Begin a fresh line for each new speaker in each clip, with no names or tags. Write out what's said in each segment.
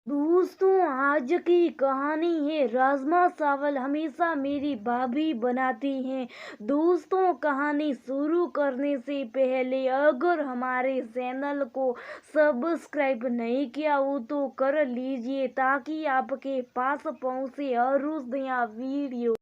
दोस्तों, आज की कहानी है राजमा चावल हमेशा मेरी भाभी बनाती हैं। दोस्तों, कहानी शुरू करने से पहले अगर हमारे चैनल को सब्सक्राइब नहीं किया हो तो कर लीजिए ताकि आपके पास पहुंचे हर रोज नया वीडियो।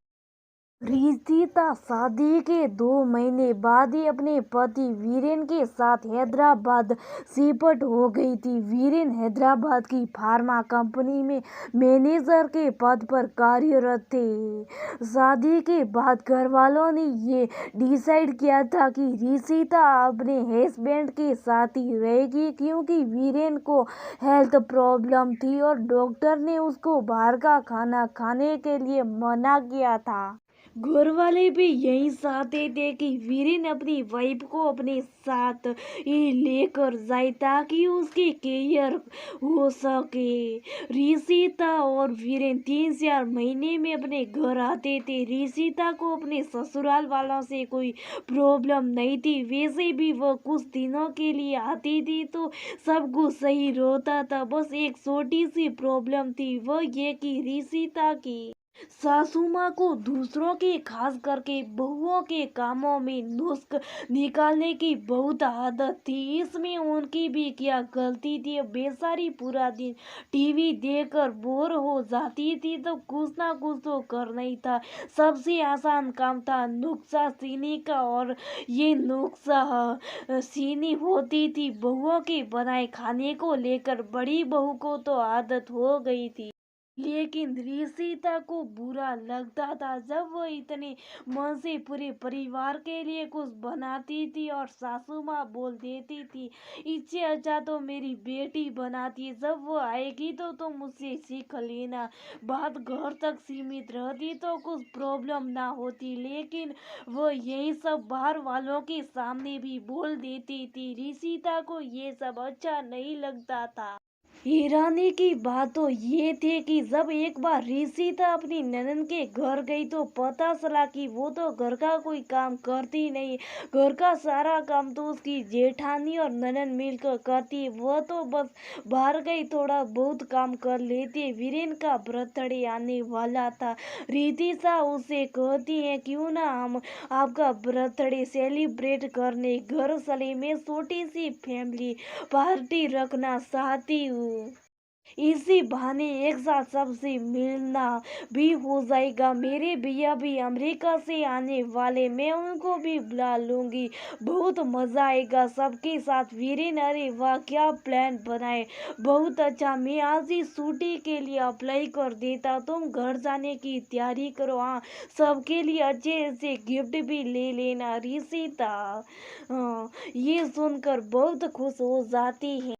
रिशिता शादी के 2 महीने बाद ही अपने पति वीरेन के साथ हैदराबाद शिफ्ट हो गई थी। वीरेन हैदराबाद की फार्मा कंपनी में मैनेजर के पद पर कार्यरत थे। शादी के बाद घरवालों ने ये डिसाइड किया था कि रिशिता अपने हस्बैंड के साथ ही रहेगी क्योंकि वीरेन को हेल्थ प्रॉब्लम थी और डॉक्टर ने उसको बाहर का खाना खाने के लिए मना किया था। घर वाले भी यही चाहते थे कि वीरेन अपनी वाइफ को अपने साथ ही लेकर जाए ताकि उसकी केयर हो सके। रिशिता और वीरेन 3-4 महीने में अपने घर आते थे। रिशिता को अपने ससुराल वालों से कोई प्रॉब्लम नहीं थी, वैसे भी वह कुछ दिनों के लिए आती थी तो सब कुछ सही रहता था। बस एक छोटी सी प्रॉब्लम थी, वह ये कि रिशिता की सासू माँ को दूसरों के खास करके बहुओं के कामों में नुस्ख निकालने की बहुत आदत थी। इसमें उनकी भी क्या गलती थी। बेचारी पूरा दिन टीवी देखकर बोर हो जाती थी तो कुछ ना कुछ तो करना ही था। सबसे आसान काम था नुस्खा सीने का और ये नुस्खा सीनी होती थी बहुओं के बनाए खाने को लेकर। बड़ी बहू को तो आदत हो गई थी, लेकिन रिशिता को बुरा लगता था जब वो इतने मन से पूरे परिवार के लिए कुछ बनाती थी और सासू माँ बोल देती थी, इससे अच्छा तो मेरी बेटी बनाती है, जब वो आएगी तो तुम मुझसे सीख लेना। बात घर तक सीमित रहती तो कुछ प्रॉब्लम ना होती, लेकिन वो यही सब बाहर वालों के सामने भी बोल देती थी। रिशिता को ये सब अच्छा नहीं लगता था। हैरानी की बात तो ये थी कि जब एक बार रिशिता अपनी ननद के घर गई तो पता चला कि वो तो घर का कोई काम करती नहीं। घर का सारा काम तो उसकी जेठानी और ननद मिलकर करती। वह तो बस बाहर गई थोड़ा बहुत काम कर लेती। वीरेन का बर्थडे आने वाला था। रिशिता उससे कहती है क्यों ना हम आपका बर्थडे सेलिब्रेट करने घर चले, मैं छोटी सी फैमिली पार्टी रखना चाहती हूँ। इसी बहाने एक साथ सबसे मिलना भी हो जाएगा। मेरे भैया भी अमेरिका से आने वाले, मैं उनको भी बुला लूंगी, बहुत मजा आएगा सबके साथ। वीरेन, अरे वाह क्या प्लान बनाए, बहुत अच्छा, मैं आज ही छुट्टी के लिए अप्लाई कर देता, तुम घर जाने की तैयारी करो। हाँ, सबके लिए अच्छे अच्छे गिफ्ट भी ले लेना। रिशिता ये सुनकर बहुत खुश हो जाती है।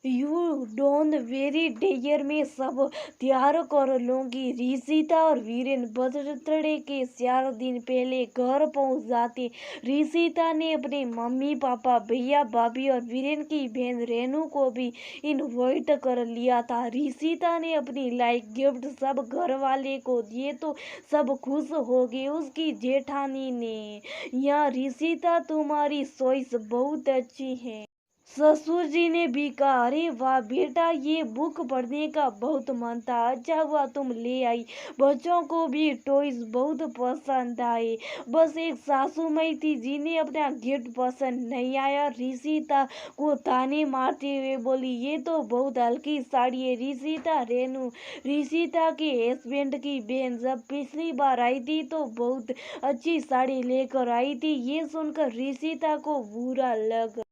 यू डोंट वेरी डेयर में सब तैयार कर लूंगी। रिशिता और वीरेन बर्थडे के 4 दिन पहले घर पहुंच जाते। रिशिता ने अपने मम्मी पापा भैया भाभी और वीरेन की बहन रेनू को भी इनवाइट कर लिया था। रिशिता ने अपनी लाइक गिफ्ट सब घर वाले को दिए तो सब खुश हो गए। उसकी जेठानी ने, यहाँ रिशिता तुम्हारी चॉइस बहुत अच्छी है। ससुर जी ने भी कहा, अरे वाह बेटा, ये बुक पढ़ने का बहुत मन था, अच्छा हुआ तुम ले आई। बच्चों को भी टॉयज बहुत पसंद आए। बस एक सासू माई थी जिन्हें अपना गिफ्ट पसंद नहीं आया। रिशिता को ताने मारते हुए बोली, ये तो बहुत हल्की साड़ी है। रिशिता, रेनू रिशिता के हस्बैंड की बहन जब पिछली बार आई थी तो बहुत अच्छी साड़ी लेकर आई थी। ये सुनकर रिशिता को बुरा लगा।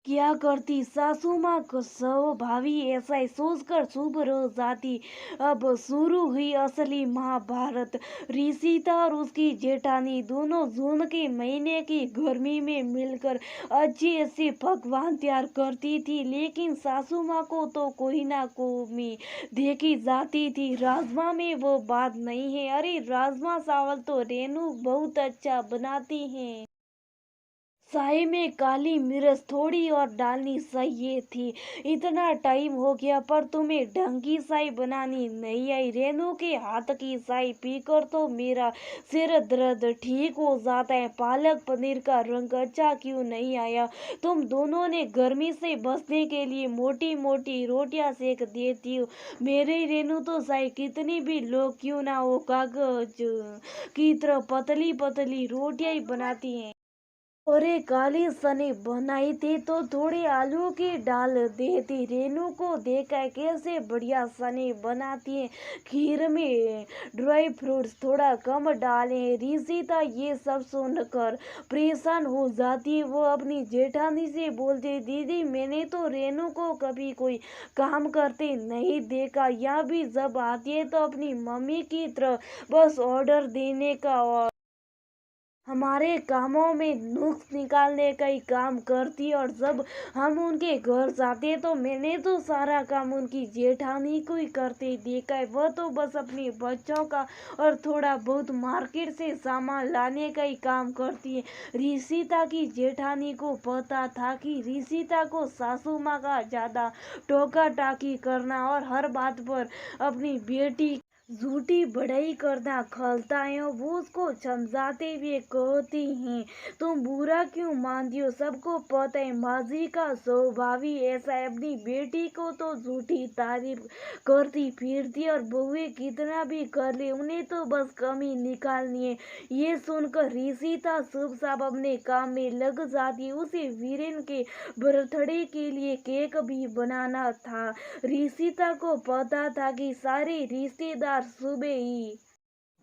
क्या करती, सासू माँ को सब भाभी ऐसा ही सोचकर चुप रह जाती। अब शुरू हुई असली महाभारत। रिशिता और उसकी जेठानी दोनों जून के महीने की गर्मी में मिलकर अच्छी अच्छी पकवान तैयार करती थी, लेकिन सासू माँ को तो कोई ना कोई देखी जाती थी। राजमा में वो बात नहीं है, अरे राजमा चावल तो रेनू बहुत अच्छा बनाती हैं। चाय में काली मिर्च थोड़ी और डालनी चाहिए थी। इतना टाइम हो गया पर तुम्हें ढंग की चाय बनानी नहीं आई। रेनू के हाथ की चाय पीकर तो मेरा सिर दर्द ठीक हो जाता है। पालक पनीर का रंग अच्छा क्यों नहीं आया? तुम दोनों ने गर्मी से बचने के लिए मोटी मोटी रोटियां सेक देती हो। मेरे रेनू तो चाय कितनी भी लोग क्यों ना हो, कागज की तरह पतली पतली रोटियां ही बनाती हैं। अरे काली सने बनाई थी तो थोड़ी आलू की डाल देती। रेनू को देखा कैसे बढ़िया सने बनाती है। खीर में ड्राई फ्रूट्स थोड़ा कम डाले। रिशिता ये सब सुनकर परेशान हो जाती है। वो अपनी जेठानी से बोलती, दीदी मैंने तो रेनू को कभी कोई काम करते नहीं देखा। यहाँ भी जब आती है तो अपनी मम्मी की तरह बस ऑर्डर देने का और हमारे कामों में नुक्स निकालने का ही काम करती। और जब हम उनके घर जाते तो मैंने तो सारा काम उनकी जेठानी को ही करते देखा है। वह तो बस अपने बच्चों का और थोड़ा बहुत मार्केट से सामान लाने का ही काम करती है। रिशिता की जेठानी को पता था कि रिशिता को सासू माँ का ज्यादा टोका टाकी करना और हर बात पर अपनी बेटी झूठी बढ़ाई करना खलता है। और वो उसको समझाते हुए कहती हैं, तुम बुरा क्यों मानती हो? सबको पता है माजी का स्वभाव ही ऐसा है। अपनी बेटी को तो झूठी तारीफ करती फिरती और बहुए कितना भी कर ले उन्हें तो बस कमी निकालनी है। ये सुनकर ऋषिता चुप चाप अपने काम में लग जाती है। उसे वीरेन के बर्थडे के लिए केक भी बनाना था। ऋषिता को पता था कि सारे रिश्तेदार सुबह ही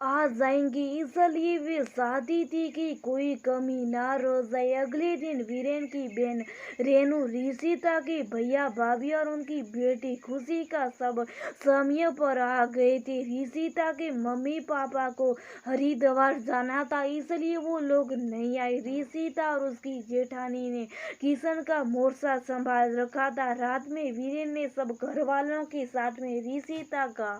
आ जाएंगे, इसलिए वे चाहती थी कि कोई कमी ना रह जाए। अगले दिन वीरेन की बहन रेनू, ऋषिता के भैया भाभी और उनकी बेटी खुशी का सब समय पर आ गए थे। ऋषिता के मम्मी पापा को हरिद्वार जाना था, इसलिए वो लोग नहीं आए। ऋषिता और उसकी जेठानी ने किशन का मोर्चा संभाल रखा था। रात में वीरेन ने सब घर वालों के साथ में ऋषिता का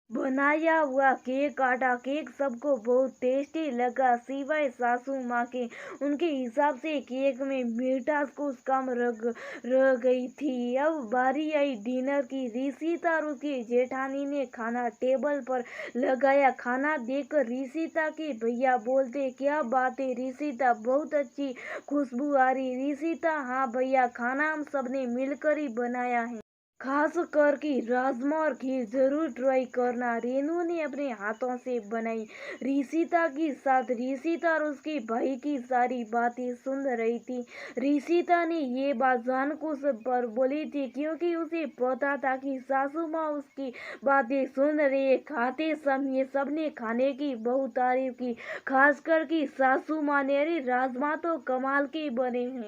बनाया हुआ केक काटा। केक सबको बहुत टेस्टी लगा सिवाय सासू माँ के। उनके हिसाब से केक में मिठास कुछ कम रह गई थी। अब बारी आई डिनर की। ऋषिता और उसकी जेठानी ने खाना टेबल पर लगाया। खाना देखकर ऋषिता के भैया बोलते, क्या बात है ऋषिता, बहुत अच्छी खुशबू आ रही। ऋषिता, हाँ भैया, खाना हम सबने मिलकर ही बनाया है। खास कर कि राजमा और खीर जरूर ट्राई करना। रेनू ने अपने हाथों से बनाई। ऋषिता के साथ ऋषिता और उसके भाई की सारी बातें सुन रही थी। ऋषिता ने ये बात जानबूझ पर बोली थी क्योंकि उसे पता था कि सासू माँ उसकी बातें सुन रही है। खाते समय सबने खाने की बहुत तारीफ की, खासकर कि सासू माँ ने, अरे राजमा तो कमाल के बने हैं।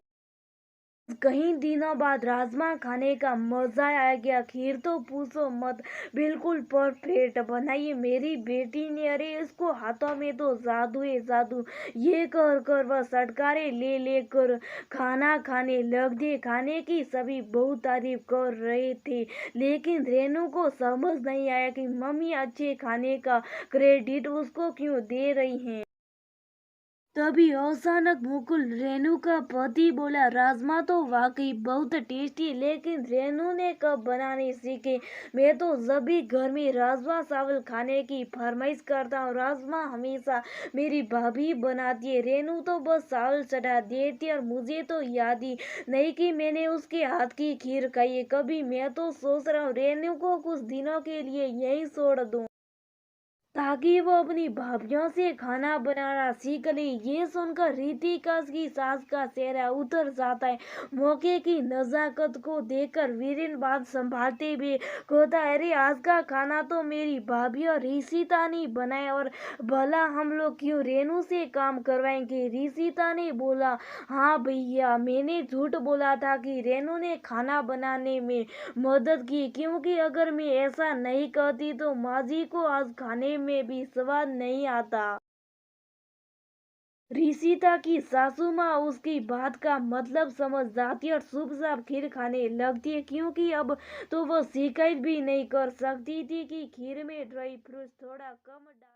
कई दिनों बाद राजमा खाने का मजा आ गया। खीर तो पूछो मत, बिल्कुल परफेक्ट बनाई मेरी बेटी ने। अरे इसको हाथों में तो जादू है जादू। ये कर कर वह सटकारे ले लेकर खाना खाने लग गए। खाने की सभी बहुत तारीफ कर रहे थे, लेकिन रेनू को समझ नहीं आया कि मम्मी अच्छे खाने का क्रेडिट उसको क्यों दे रही हैं। तभी अचानक मुकुल, रेनू का पति, बोला, राजमा तो वाकई बहुत टेस्टी, लेकिन रेनू ने कब बनाने सीखे? मैं तो जब भी घर में राजमा चावल खाने की फरमाइश करता हूँ, राजमा हमेशा मेरी भाभी बनाती है। रेनू तो बस चावल चढ़ा देती है और मुझे तो याद ही नहीं कि मैंने उसके हाथ की खीर खाई है कभी। मैं तो सोच रहा हूँ रेनू को कुछ दिनों के लिए यहीं छोड़ दूँ ताकि वो अपनी भाभीयों से खाना बनाना सीख ले। ये सुनकर रितिका की सास का चेहरा उतर जाता है। मौके की नजाकत को देखकर वीरेन बात संभालते हुए कहता है, अरे आज का खाना तो मेरी भाभी और ऋषिता ने बनाया, और भला हम लोग क्यों रेनू से काम करवाएंगे? ऋषिता ने बोला, हाँ भैया, मैंने झूठ बोला था कि रेनू ने खाना बनाने में मदद की, क्योंकि अगर मैं ऐसा नहीं करती तो माजी को आज खाने में भी स्वाद नहीं आता। ऋषिता की सासू माँ उसकी बात का मतलब समझ जाती है और चुपचाप खीर खाने लगती है, क्योंकि अब तो वो शिकायत भी नहीं कर सकती थी कि खीर में ड्राई फ्रूट्स थोड़ा कम डाल